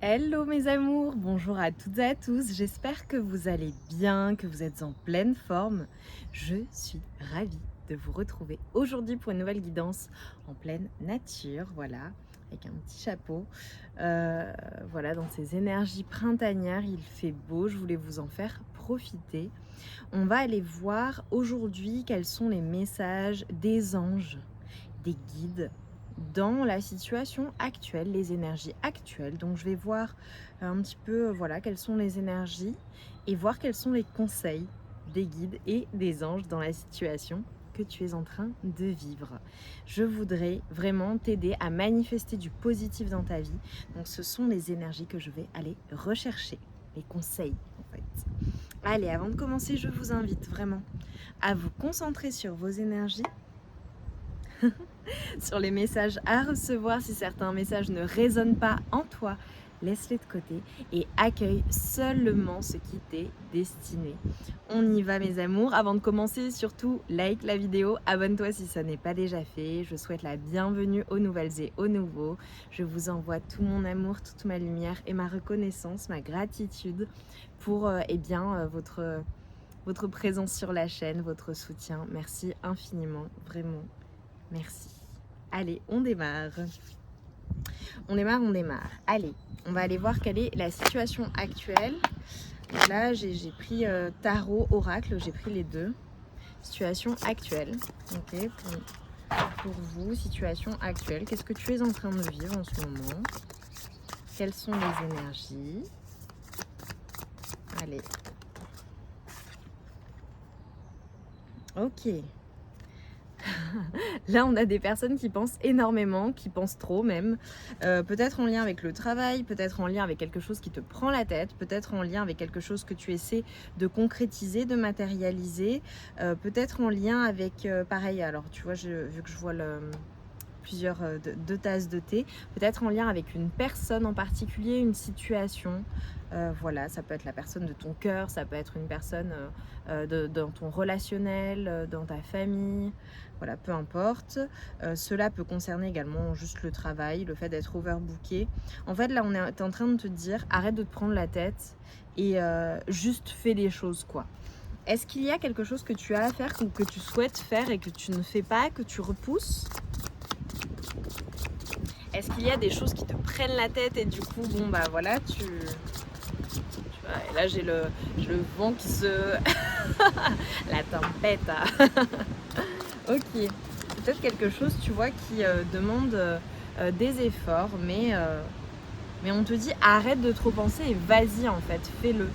Hello mes amours, bonjour à toutes et à tous, j'espère que vous allez bien, que vous êtes en pleine forme. Je suis ravie de vous retrouver aujourd'hui pour une nouvelle guidance en pleine nature, voilà, avec un petit chapeau. Voilà, dans ces énergies printanières, il fait beau, je voulais vous en faire profiter. On va aller voir aujourd'hui quels sont les messages des anges, des guides dans la situation actuelle, les énergies actuelles. Donc je vais voir un petit peu voilà quelles sont les énergies et voir quels sont les conseils des guides et des anges dans la situation que tu es en train de vivre. Je voudrais vraiment t'aider à manifester du positif dans ta vie. Donc ce sont les énergies que je vais aller rechercher, les conseils en fait. Allez, avant de commencer, je vous invite vraiment à vous concentrer sur vos énergies, sur les messages à recevoir. Si certains messages ne résonnent pas en toi, laisse-les de côté et accueille seulement ce qui t'est destiné. On y va mes amours. Avant de commencer, surtout like la vidéo, abonne-toi si ça n'est pas déjà fait. Je souhaite la bienvenue aux nouvelles et aux nouveaux. Je vous envoie tout mon amour, toute ma lumière et ma reconnaissance, ma gratitude pour votre présence sur la chaîne, votre soutien. Merci infiniment, vraiment, merci. Allez, on démarre. On démarre. Allez, on va aller voir quelle est la situation actuelle. Donc là, j'ai pris tarot, oracle, j'ai pris les deux. Situation actuelle. Ok, pour vous, situation actuelle. Qu'est-ce que tu es en train de vivre en ce moment? Quelles sont les énergies? Allez. Ok. Là, on a des personnes qui pensent énormément, qui pensent trop même. Peut-être en lien avec le travail, peut-être en lien avec quelque chose qui te prend la tête, peut-être en lien avec quelque chose que tu essaies de concrétiser, de matérialiser, peut-être en lien avec, pareil, alors tu vois, vu que je vois plusieurs deux tasses de thé, peut-être en lien avec une personne en particulier, une situation. Voilà, ça peut être la personne de ton cœur, ça peut être une personne dans ton relationnel, dans ta famille, voilà, peu importe. Cela peut concerner également juste le travail, le fait d'être overbooké. En fait, là, on est en train de te dire, arrête de te prendre la tête et juste fais les choses, quoi. Est-ce qu'il y a quelque chose que tu as à faire ou que tu souhaites faire et que tu ne fais pas, que tu repousses? Est-ce qu'il y a des choses qui te prennent la tête et du coup, bon bah voilà, tu vois, et là j'ai le vent qui se... la tempête. Hein. Ok, peut-être quelque chose, tu vois, qui demande des efforts, mais on te dit arrête de trop penser et vas-y en fait, fais-le.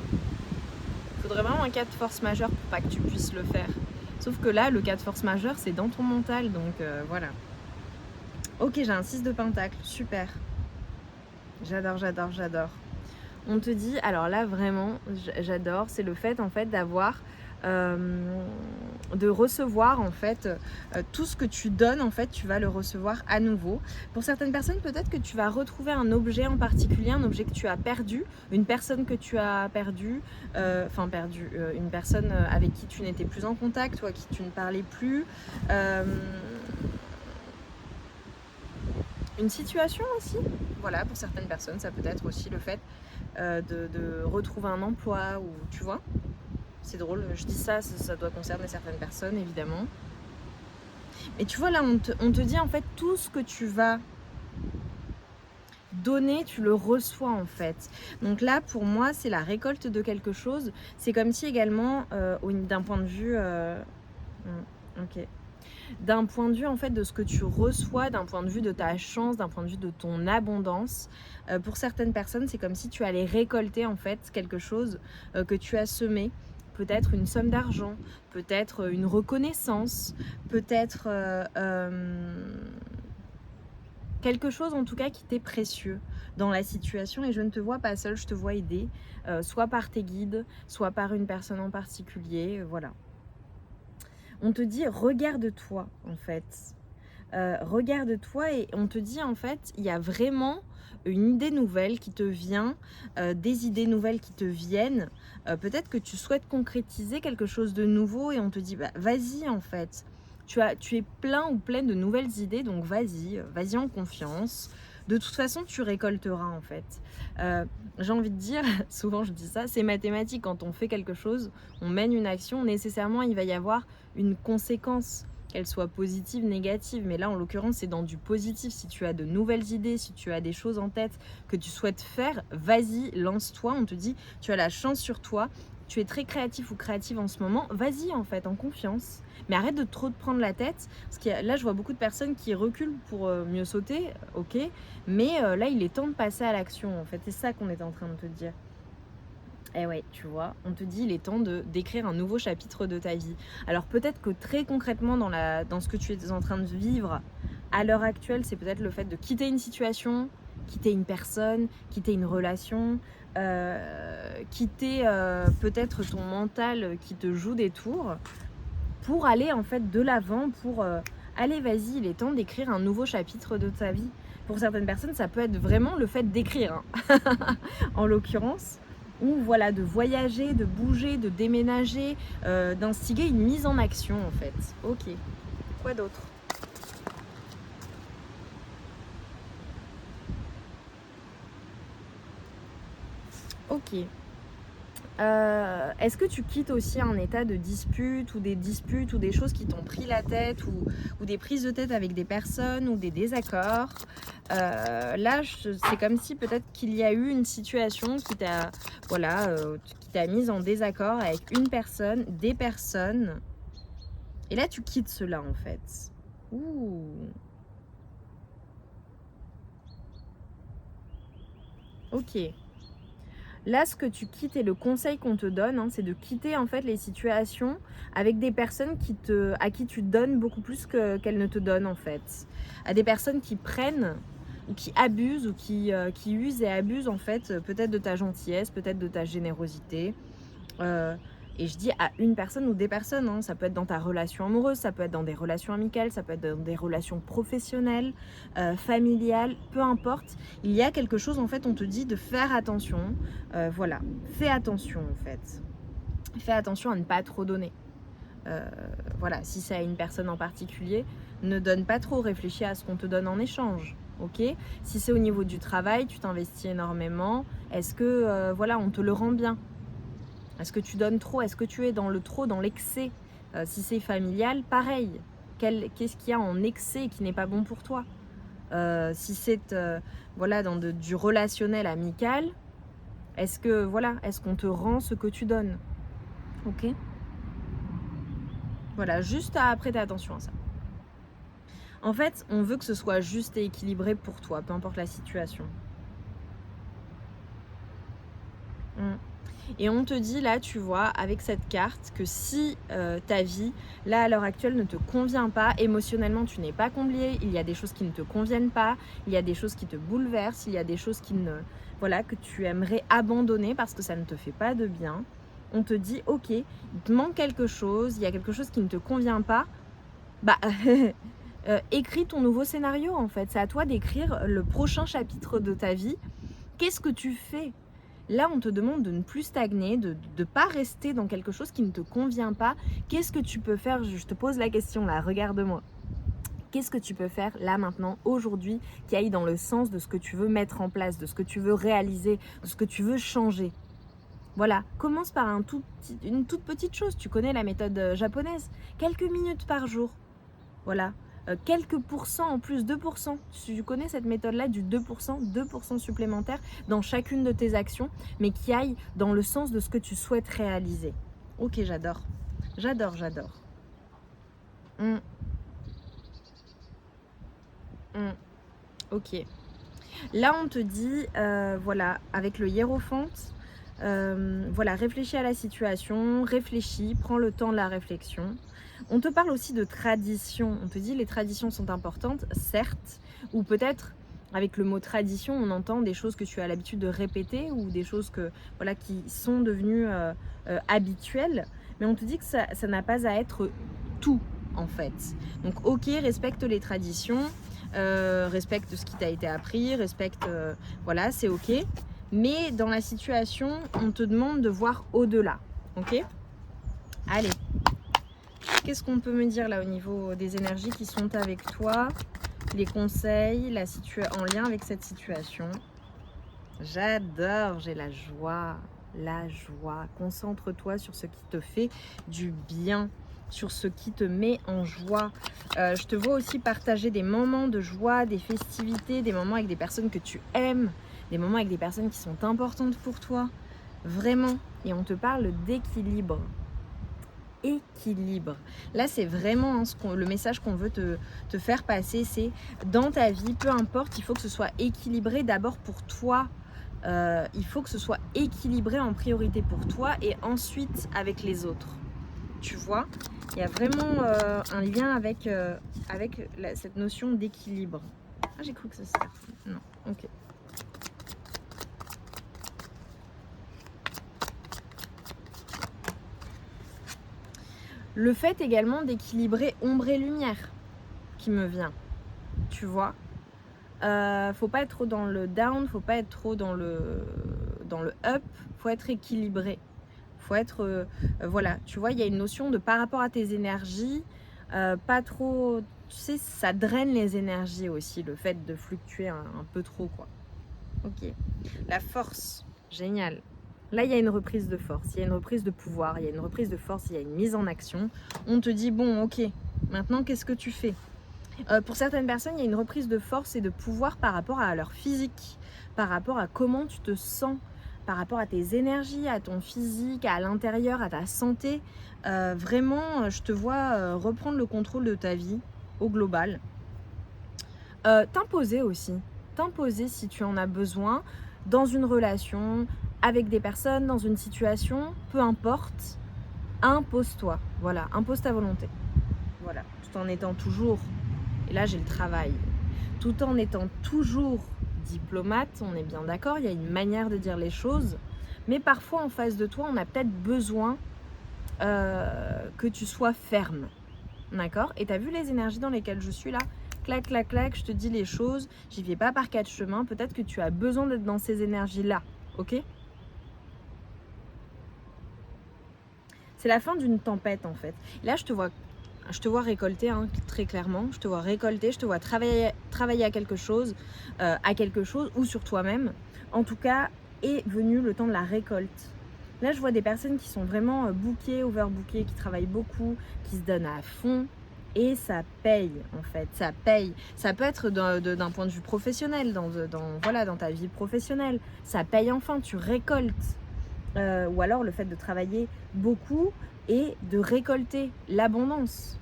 Il faudrait vraiment un cas de force majeure pour pas que tu puisses le faire. Sauf que là, le cas de force majeure, c'est dans ton mental, donc voilà. Ok, j'ai un 6 de pentacle, super. J'adore. On te dit, alors là vraiment, j'adore, c'est le fait en fait d'avoir, de recevoir en fait tout ce que tu donnes en fait, tu vas le recevoir à nouveau. Pour certaines personnes, peut-être que tu vas retrouver un objet en particulier, un objet que tu as perdu, une personne que tu as perdue, une personne avec qui tu n'étais plus en contact ou à qui tu ne parlais plus. Une situation aussi, voilà, pour certaines personnes, ça peut être aussi le fait de retrouver un emploi ou tu vois, c'est drôle, je dis ça doit concerner certaines personnes évidemment. Mais tu vois là, on te dit en fait tout ce que tu vas donner, tu le reçois en fait. Donc là, pour moi, c'est la récolte de quelque chose. C'est comme si également, d'un point de vue... ok. D'un point de vue en fait de ce que tu reçois, d'un point de vue de ta chance, d'un point de vue de ton abondance, pour certaines personnes c'est comme si tu allais récolter en fait quelque chose que tu as semé, peut-être une somme d'argent, peut-être une reconnaissance, peut-être quelque chose en tout cas qui t'est précieux dans la situation. Et je ne te vois pas seule, je te vois aidée, soit par tes guides, soit par une personne en particulier, voilà. On te dit regarde-toi en fait. Regarde-toi et on te dit en fait, il y a vraiment une idée nouvelle qui te vient, des idées nouvelles qui te viennent. Peut-être que tu souhaites concrétiser quelque chose de nouveau et on te dit bah, vas-y en fait. Tu es plein ou pleine de nouvelles idées, donc vas-y en confiance. De toute façon, tu récolteras en fait. J'ai envie de dire, souvent je dis ça, c'est mathématique. Quand on fait quelque chose, on mène une action, nécessairement il va y avoir une conséquence, qu'elle soit positive, négative. Mais là, en l'occurrence, c'est dans du positif. Si tu as de nouvelles idées, si tu as des choses en tête que tu souhaites faire, vas-y, lance-toi. On te dit, tu as la chance sur toi. Tu es très créatif ou créative en ce moment, vas-y en fait, en confiance. Mais arrête de trop te prendre la tête, parce que là je vois beaucoup de personnes qui reculent pour mieux sauter, ok, mais là il est temps de passer à l'action en fait, c'est ça qu'on est en train de te dire. Eh ouais, tu vois, on te dit il est temps d'écrire un nouveau chapitre de ta vie. Alors peut-être que très concrètement dans ce que tu es en train de vivre à l'heure actuelle, c'est peut-être le fait de quitter une situation, quitter une personne, quitter une relation, quitter peut-être ton mental qui te joue des tours pour aller en fait de l'avant, pour allez vas-y, il est temps d'écrire un nouveau chapitre de ta vie. Pour certaines personnes, ça peut être vraiment le fait d'écrire, hein. En l'occurrence, ou voilà, de voyager, de bouger, de déménager, d'instiguer une mise en action en fait. Ok, quoi d'autre? Ok. Est-ce que tu quittes aussi un état de dispute ou des choses qui t'ont pris la tête ou des prises de tête avec des personnes ou des désaccords? Là, c'est comme si peut-être qu'il y a eu une situation qui t'a qui t'a mise en désaccord avec une personne, des personnes. Et là, tu quittes cela en fait. Ouh. Ok. Là, ce que tu quittes et le conseil qu'on te donne, hein, c'est de quitter en fait les situations avec des personnes à qui tu donnes beaucoup plus qu'elles ne te donnent en fait. À des personnes qui prennent ou qui abusent ou qui usent et abusent en fait peut-être de ta gentillesse, peut-être de ta générosité. Et je dis à une personne ou des personnes, hein, ça peut être dans ta relation amoureuse, ça peut être dans des relations amicales, ça peut être dans des relations professionnelles, familiales, peu importe. Il y a quelque chose, en fait, on te dit de faire attention. Voilà, fais attention, en fait. Fais attention à ne pas trop donner. Voilà, si c'est à une personne en particulier, ne donne pas trop, réfléchis à ce qu'on te donne en échange. Ok, si c'est au niveau du travail, tu t'investis énormément. Est-ce que voilà, on te le rend bien? Est-ce que tu donnes trop? Est-ce que tu es dans le trop, dans l'excès? Si c'est familial, pareil. Qu'est-ce qu'il y a en excès qui n'est pas bon pour toi? Si c'est voilà, dans du relationnel amical, est-ce qu'on te rend ce que tu donnes? Ok? Voilà, juste à prêter attention à ça. En fait, on veut que ce soit juste et équilibré pour toi, peu importe la situation. Et on te dit là, tu vois, avec cette carte, que si ta vie, là à l'heure actuelle, ne te convient pas, émotionnellement tu n'es pas comblé, il y a des choses qui ne te conviennent pas, il y a des choses qui te bouleversent, il y a des choses que tu aimerais abandonner parce que ça ne te fait pas de bien. On te dit, ok, il te manque quelque chose, il y a quelque chose qui ne te convient pas, bah écris ton nouveau scénario en fait. C'est à toi d'écrire le prochain chapitre de ta vie. Qu'est-ce que tu fais? Là, on te demande de ne plus stagner, de ne pas rester dans quelque chose qui ne te convient pas. Qu'est-ce que tu peux faire? Je te pose la question là, regarde-moi. Qu'est-ce que tu peux faire là maintenant, aujourd'hui, qui aille dans le sens de ce que tu veux mettre en place, de ce que tu veux réaliser, de ce que tu veux changer? Voilà, commence par une toute petite chose. Tu connais la méthode japonaise. Quelques minutes par jour. Voilà. Quelques pourcents en plus, 2%. Tu connais cette méthode-là du 2% supplémentaire dans chacune de tes actions, mais qui aille dans le sens de ce que tu souhaites réaliser. Ok, j'adore. J'adore, j'adore. Ok. Là, on te dit, voilà, avec le hiérophante, voilà, réfléchis à la situation, réfléchis, prends le temps de la réflexion. On te parle aussi de tradition. On te dit les traditions sont importantes, certes, ou peut-être avec le mot tradition, on entend des choses que tu as l'habitude de répéter ou des choses qui sont devenues habituelles. Mais on te dit que ça n'a pas à être tout en fait. Donc ok, respecte les traditions, respecte ce qui t'a été appris, respecte, voilà, c'est ok. Mais dans la situation, on te demande de voir au-delà, ok? Allez, qu'est-ce qu'on peut me dire là au niveau des énergies qui sont avec toi les conseils, en lien avec cette situation. J'adore, j'ai la joie, la joie. Concentre-toi sur ce qui te fait du bien, sur ce qui te met en joie. Je te vois aussi partager des moments de joie, des festivités, des moments avec des personnes que tu aimes, des moments avec des personnes qui sont importantes pour toi. Vraiment. Et on te parle d'équilibre. Équilibre. Là, c'est vraiment le message qu'on veut te faire passer, c'est dans ta vie, peu importe, il faut que ce soit équilibré d'abord pour toi. Il faut que ce soit équilibré en priorité pour toi et ensuite avec les autres. Tu vois, il y a vraiment un lien avec cette notion d'équilibre. Ah, j'ai cru que ça se fait. Non, ok. Le fait également d'équilibrer ombre et lumière qui me vient, tu vois. Faut pas être trop dans le down, faut pas être trop dans le up, faut être équilibré. Faut être, voilà, tu vois, il y a une notion de par rapport à tes énergies, pas trop, tu sais, ça draine les énergies aussi, le fait de fluctuer un peu trop, quoi. Ok. La force, génial. Là, il y a une reprise de force, il y a une reprise de pouvoir, il y a une reprise de force, il y a une mise en action. On te dit, bon, ok, maintenant, qu'est-ce que tu fais ? Pour certaines personnes, il y a une reprise de force et de pouvoir par rapport à leur physique, par rapport à comment tu te sens, par rapport à tes énergies, à ton physique, à l'intérieur, à ta santé. Vraiment, je te vois reprendre le contrôle de ta vie au global. T'imposer aussi, t'imposer si tu en as besoin dans une relation, avec des personnes, dans une situation, peu importe, impose-toi, voilà, impose ta volonté, voilà, tout en étant toujours, et là j'ai le travail, tout en étant toujours diplomate, on est bien d'accord, il y a une manière de dire les choses, mais parfois en face de toi, on a peut-être besoin que tu sois ferme, d'accord ? Et t'as vu les énergies dans lesquelles je suis là ? Clac, clac, clac, je te dis les choses, j'y vais pas par quatre chemins, peut-être que tu as besoin d'être dans ces énergies-là, ok ? C'est la fin d'une tempête en fait. Là, je te vois récolter, hein, très clairement, je te vois récolter, je te vois travailler à quelque chose ou sur toi-même. En tout cas, est venu le temps de la récolte. Là, je vois des personnes qui sont vraiment bookées, overbookées, qui travaillent beaucoup, qui se donnent à fond. Et ça paye, en fait, ça paye. Ça peut être d'un point de vue professionnel, dans ta vie professionnelle. Ça paye enfin, tu récoltes. Ou alors le fait de travailler beaucoup et de récolter l'abondance.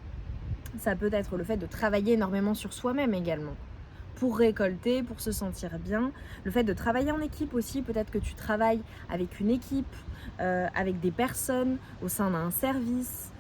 Ça peut être le fait de travailler énormément sur soi-même également. Pour récolter, pour se sentir bien. Le fait de travailler en équipe aussi, peut-être que tu travailles avec une équipe, avec des personnes au sein d'un service,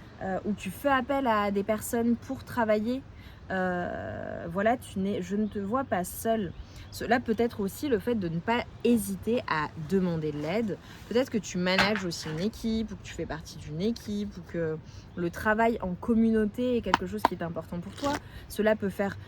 où tu fais appel à des personnes pour travailler. Voilà, je ne te vois pas seule. Cela peut être aussi le fait de ne pas hésiter à demander de l'aide. Peut-être que tu manages aussi une équipe, ou que tu fais partie d'une équipe, ou que le travail en communauté est quelque chose qui est important pour toi. Cela peut faire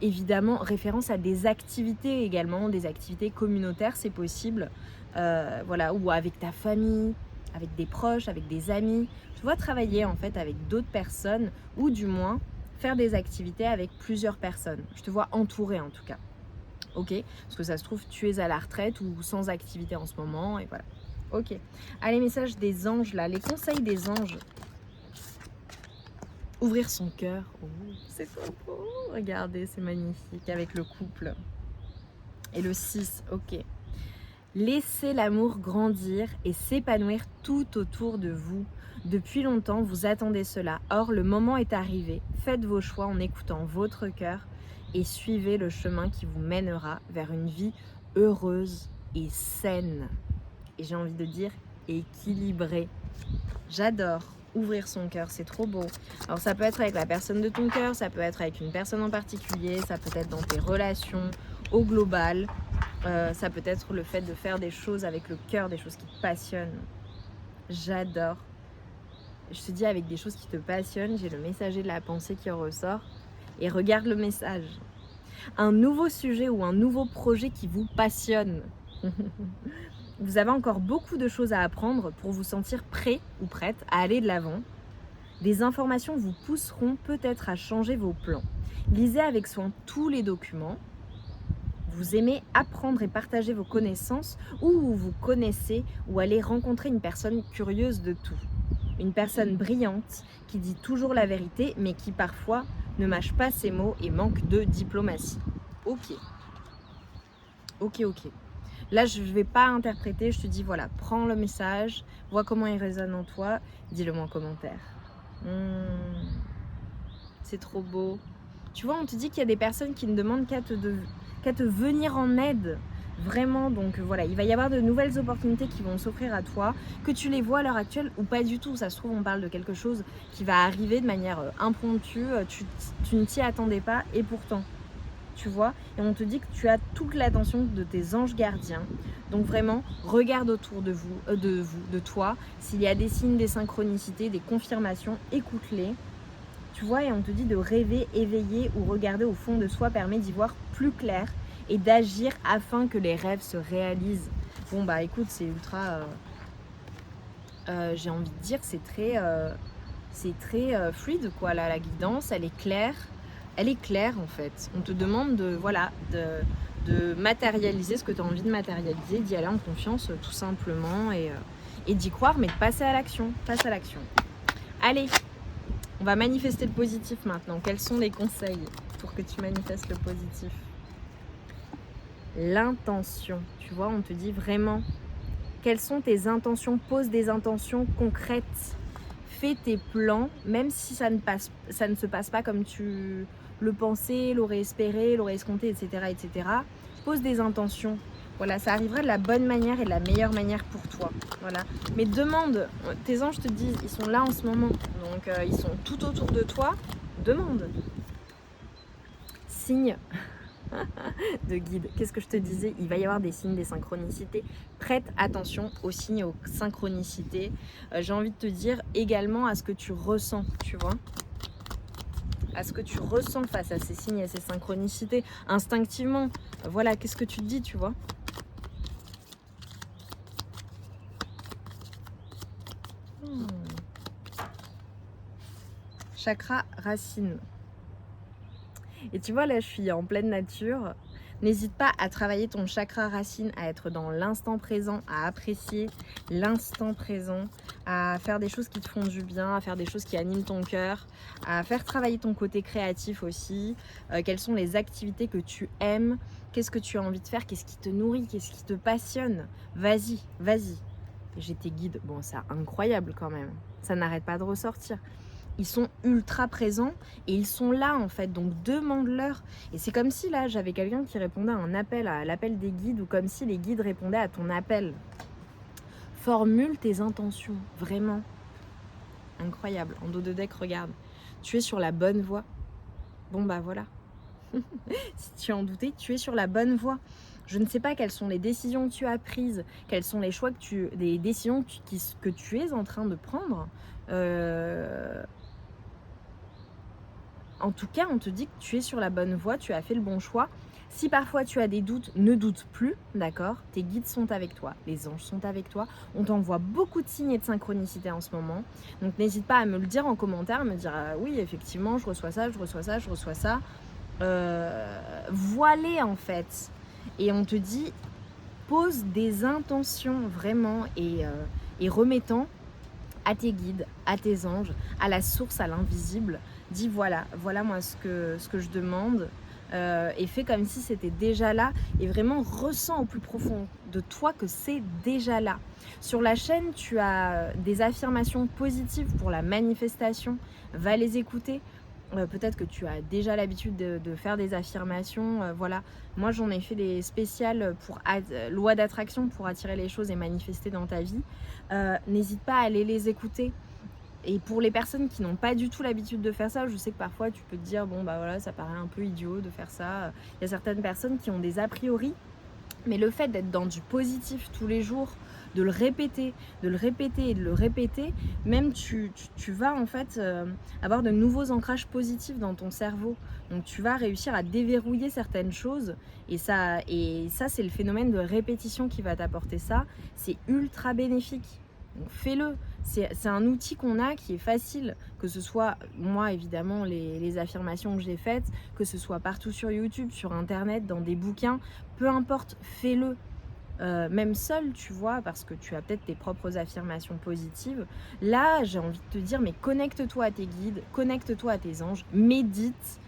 évidemment référence à des activités également, des activités communautaires, c'est possible. Voilà, ou avec ta famille, avec des proches, avec des amis. Tu vois, travailler en fait avec d'autres personnes, ou du moins faire des activités avec plusieurs personnes. Je te vois entourée en tout cas. Ok, parce que ça se trouve, tu es à la retraite ou sans activité en ce moment, et voilà. Ok. Allez, message des anges là, les conseils des anges. Ouvrir son cœur. Oh, c'est trop beau. Regardez, c'est magnifique avec le couple. Et le 6, ok. Laissez l'amour grandir et s'épanouir tout autour de vous. Depuis longtemps, vous attendez cela. Or, le moment est arrivé. Faites vos choix en écoutant votre cœur et suivez le chemin qui vous mènera vers une vie heureuse et saine. Et j'ai envie de dire équilibrée. J'adore ouvrir son cœur, c'est trop beau. Alors ça peut être avec la personne de ton cœur, ça peut être avec une personne en particulier, ça peut être dans tes relations au global. Ça peut être le fait de faire des choses avec le cœur, des choses qui te passionnent. J'adore. Je te dis avec des choses qui te passionnent, j'ai le messager de la pensée qui ressort. Et regarde le message. Un nouveau sujet ou un nouveau projet qui vous passionne. Vous avez encore beaucoup de choses à apprendre pour vous sentir prêt ou prête à aller de l'avant. Des informations vous pousseront peut-être à changer vos plans. Lisez avec soin tous les documents. Vous aimez apprendre et partager vos connaissances ou vous connaissez ou allez rencontrer une personne curieuse de tout. Une personne brillante qui dit toujours la vérité mais qui parfois ne mâche pas ses mots et manque de diplomatie. Ok. Là, je ne vais pas interpréter, je te dis voilà, prends le message, vois comment il résonne en toi, dis-le moi en commentaire. C'est trop beau. Tu vois, on te dit qu'il y a des personnes qui ne demandent qu'à te venir en aide. Vraiment, donc voilà, il va y avoir de nouvelles opportunités qui vont s'offrir à toi, que tu les vois à l'heure actuelle ou pas du tout. Ça se trouve, on parle de quelque chose qui va arriver de manière impromptue, tu ne t'y attendais pas et pourtant, tu vois, et on te dit que tu as toute l'attention de tes anges gardiens. Donc vraiment, regarde autour de de toi. S'il y a des signes, des synchronicités, des confirmations, écoute-les. Tu vois, et on te dit de rêver, éveiller ou regarder au fond de soi permet d'y voir plus clair et d'agir afin que les rêves se réalisent. Bon bah écoute, c'est ultra, j'ai envie de dire, c'est très fluide quoi. Là, la guidance, elle est claire en fait. On te demande de matérialiser ce que tu as envie de matérialiser, d'y aller en confiance tout simplement et d'y croire, mais de passer à l'action. Passe à l'action. Allez, on va manifester le positif maintenant. Quels sont les conseils pour que tu manifestes le positif? L'intention. Tu vois, on te dit vraiment, quelles sont tes intentions? Pose des intentions concrètes. Fais tes plans, même si ça ne se passe pas comme tu le pensais, l'aurais espéré, l'aurais escompté, etc., etc. Pose des intentions. Voilà, ça arrivera de la bonne manière et de la meilleure manière pour toi. Voilà. Mais demande, tes anges te disent, ils sont là en ce moment, donc ils sont tout autour de toi. Demande. Signe de guide. Qu'est-ce que je te disais? Il va y avoir des signes, des synchronicités. Prête attention aux signes et aux synchronicités. J'ai envie de te dire également à ce que tu ressens, tu vois, à ce que tu ressens face à ces signes et à ces synchronicités. Instinctivement, voilà, qu'est-ce que tu te dis, tu vois? Chakra racine. Et tu vois, là, je suis en pleine nature. N'hésite pas à travailler ton chakra racine, à être dans l'instant présent, à apprécier l'instant présent, à faire des choses qui te font du bien, à faire des choses qui animent ton cœur, à faire travailler ton côté créatif aussi. Quelles sont les activités que tu aimes? Qu'est-ce que tu as envie de faire? Qu'est-ce qui te nourrit? Qu'est-ce qui te passionne? Vas-y, vas-y. J'ai tes guides. Bon, c'est incroyable quand même. Ça n'arrête pas de ressortir. Ils sont ultra présents et ils sont là en fait, donc demande-leur. Et c'est comme si là j'avais quelqu'un qui répondait à un appel, à l'appel des guides, ou comme si les guides répondaient à ton appel. Formule tes intentions, vraiment. Incroyable. En dos de deck, regarde. Tu es sur la bonne voie. Bon bah voilà. Si tu en doutais, tu es sur la bonne voie. Je ne sais pas quelles sont les décisions que tu as prises, quels sont les choix les décisions que tu es en train de prendre. En tout cas, on te dit que tu es sur la bonne voie, tu as fait le bon choix. Si parfois tu as des doutes, ne doute plus, d'accord? Tes guides sont avec toi, les anges sont avec toi. On t'envoie beaucoup de signes et de synchronicité en ce moment. Donc n'hésite pas à me le dire en commentaire, à me dire oui, effectivement, je reçois ça, je reçois ça, je reçois ça. Voilé en fait. Et on te dit, pose des intentions vraiment et remettant à tes guides, à tes anges, à la source, à l'invisible. Dis voilà moi ce que je demande et fais comme si c'était déjà là et vraiment ressens au plus profond de toi que c'est déjà là. Sur la chaîne, tu as des affirmations positives pour la manifestation, va les écouter. Peut-être que tu as déjà l'habitude de faire des affirmations, voilà. Moi j'en ai fait des spéciales pour loi d'attraction pour attirer les choses et manifester dans ta vie. N'hésite pas à aller les écouter. Et pour les personnes qui n'ont pas du tout l'habitude de faire ça, je sais que parfois tu peux te dire bon bah voilà, ça paraît un peu idiot de faire ça. Il y a certaines personnes qui ont des a priori, mais le fait d'être dans du positif tous les jours, de le répéter et de le répéter, même tu vas en fait avoir de nouveaux ancrages positifs dans ton cerveau. Donc tu vas réussir à déverrouiller certaines choses et ça c'est le phénomène de répétition qui va t'apporter ça. C'est ultra bénéfique. Donc fais-le. C'est un outil qu'on a qui est facile, que ce soit, moi évidemment, les affirmations que j'ai faites, que ce soit partout sur YouTube, sur Internet, dans des bouquins, peu importe, fais-le. Même seul, tu vois, parce que tu as peut-être tes propres affirmations positives. Là, j'ai envie de te dire, mais connecte-toi à tes guides, connecte-toi à tes anges, médite,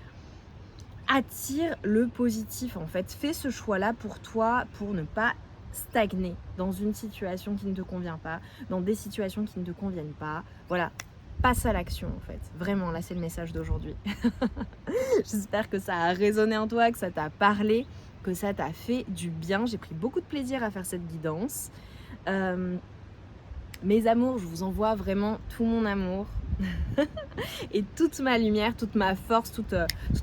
attire le positif en fait. Fais ce choix-là pour toi, pour ne pas stagner dans une situation qui ne te convient pas, dans des situations qui ne te conviennent pas. Voilà, passe à l'action en fait. Vraiment, là c'est le message d'aujourd'hui. J'espère que ça a résonné en toi, que ça t'a parlé, que ça t'a fait du bien. J'ai pris beaucoup de plaisir à faire cette guidance. Mes amours, je vous envoie vraiment tout mon amour et toute ma lumière, toute ma force, toute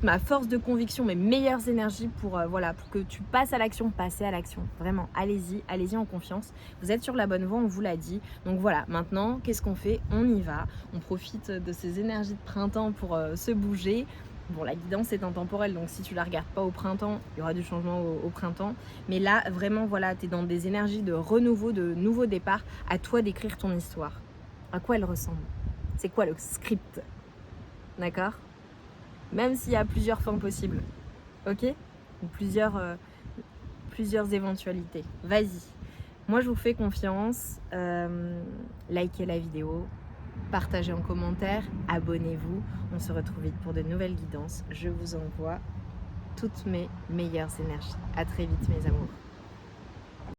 ma force de conviction, mes meilleures énergies pour, voilà, pour que tu passes à l'action, passez à l'action. Vraiment, allez-y en confiance. Vous êtes sur la bonne voie, on vous l'a dit. Donc voilà, maintenant, qu'est-ce qu'on fait? On y va. On profite de ces énergies de printemps pour se bouger. Bon, la guidance est intemporelle, donc si tu la regardes pas au printemps, il y aura du changement au printemps. Mais là, vraiment, voilà, tu es dans des énergies de renouveau, de nouveau départ. À toi d'écrire ton histoire. À quoi elle ressemble? C'est quoi le script? D'accord? Même s'il y a plusieurs fins possibles. Ok? Ou plusieurs éventualités. Vas-y. Moi, je vous fais confiance. Likez la vidéo. Partagez en commentaire, abonnez-vous. On se retrouve vite pour de nouvelles guidances. Je vous envoie toutes mes meilleures énergies. À très vite mes amours.